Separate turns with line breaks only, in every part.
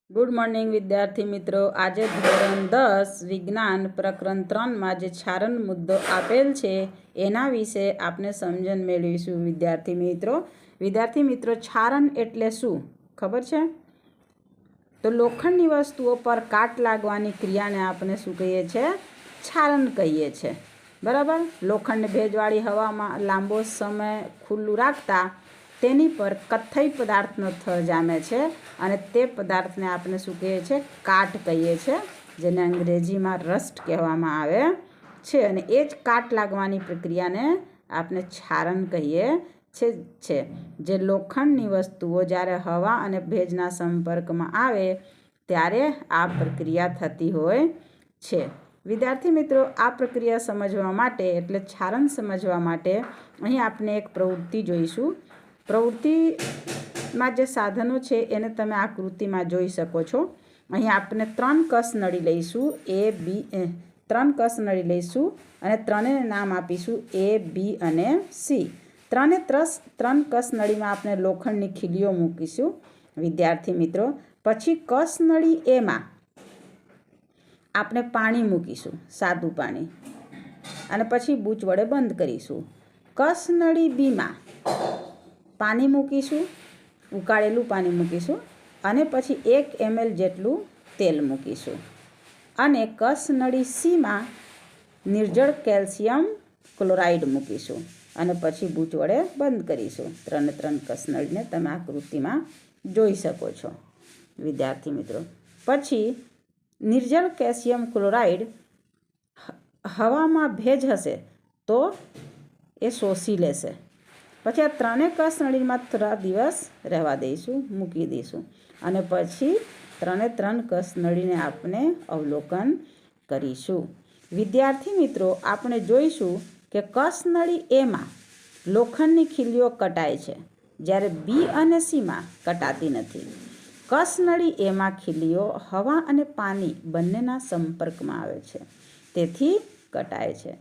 Good morning વિદ્યાર્થી મિત્રો। આજે ધોરણ 10 વિજ્ઞાન પ્રકરણ 3માં જે છારણ મુદ્દો આપેલ છે એના વિશે આપણે સમજણ મેળવીશું। વિદ્યાર્થી મિત્રો છારણ એટલે શું ખબર છે? તો લોખંડની વસ્તુઓ પર કાટ લાગવાની ક્રિયાને આપણે શું કહીએ છીએ? છારણ કહીએ છીએ, બરાબર। લોખંડ ભેજવાળી હવામાં લાંબો સમય ખુલ્લું રાખતા તેની પર કથ્થઈ પદાર્થનો થર જામે છે અને તે પદાર્થને આપણે શું કહીએ છીએ? કાટ કહીએ છીએ, જેને અંગ્રેજીમાં રસ્ટ કહેવામાં આવે છે। અને એ જ કાટ લાગવાની પ્રક્રિયાને આપણે છારણ કહીએ છે। જે લોખંડની વસ્તુઓ જ્યારે હવા અને ભેજના સંપર્કમાં આવે ત્યારે આ પ્રક્રિયા થતી હોય છે। વિદ્યાર્થી મિત્રો, આ પ્રક્રિયા સમજવા માટે એટલે છારણ સમજવા માટે અહીં આપણે એક પ્રવૃત્તિ જોઈશું। પ્રવૃત્તિમાં જે સાધનો છે એને તમે આકૃતિમાં જોઈ શકો છો। અહીં આપણે 3 કસ નળી લઈશું, ત્રણ કસ નળી લઈશું અને ત્રણેયને નામ આપીશું A, B અને C। ત્રણ કસ નળીમાં આપણે લોખંડની ખીલીઓ મૂકીશું વિદ્યાર્થી મિત્રો। પછી કસ નળી એમાં આપણે પાણી મૂકીશું, સાદું પાણી, અને પછી બૂચ વડે બંધ કરીશું। કસ નળી બીમાં પાણી મૂકીશું, ઉકાળેલું પાણી મૂકીશું અને પછી 1 ml જેટલું તેલ મૂકીશું। અને કસ નળી સીમાં નિર્જળ કેલ્શિયમ ક્લોરાઇડ મૂકીશું અને પછી બૂચ વડે બંધ કરીશું। 3 કસ નળીને તમે આકૃતિમાં જોઈ શકો છો વિદ્યાર્થી મિત્રો। પછી નિર્જળ કેલ્શિયમ ક્લોરાઇડ હવામાં ભેજ હશે તો એ શોષી લેશે। પછી આ 3 કસ નળીમાં થોડા દિવસ રહેવા દઈશું, મૂકી દઈશું અને પછી 3 કસ નળીને આપણે અવલોકન કરીશું। વિદ્યાર્થી મિત્રો, આપણે જોઈશું કે કસ નળી એમાં લોખંડની ખીલીઓ કટાય છે, જ્યારે બી અને સીમાં કટાતી નથી। કસ નળી એમાં ખીલીઓ હવા અને પાણી બંનેના સંપર્કમાં આવે છે, તેથી કટાય છે।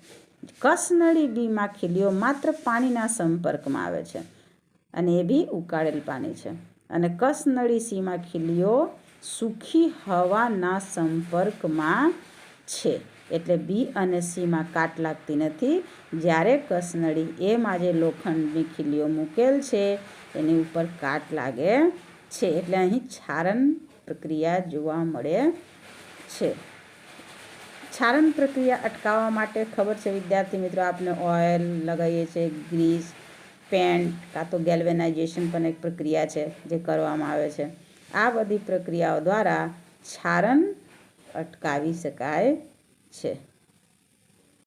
કસ નળી બીમાં ખીલીઓ માત્ર પાણીના સંપર્કમાં આવે છે અને એ બી ઉકાળેલ પાણી છે। અને કસ નળી સીમાં ખીલીઓ સૂકી હવાના સંપર્કમાં છે, એટલે બી અને સીમાં કાટ લાગતી નથી। જ્યારે કસ નળી એમાં જે લોખંડની ખીલીઓ મૂકેલ છે એની ઉપર કાટ લાગે છે, એટલે અહીં છારણ પ્રક્રિયા જોવા મળે છે। છારણ પ્રક્રિયા અટકાવવા માટે ખબર છે વિદ્યાર્થી મિત્રો, આપણે ઓઇલ લગાવીએ છીએ, ગ્રીસ, પેન્ટ કાં તો ગેલ્વેનાઇઝેશન પણ એક પ્રક્રિયા છે જે કરવામાં આવે છે। આ બધી પ્રક્રિયાઓ દ્વારા છારણ અટકાવી શકાય છે।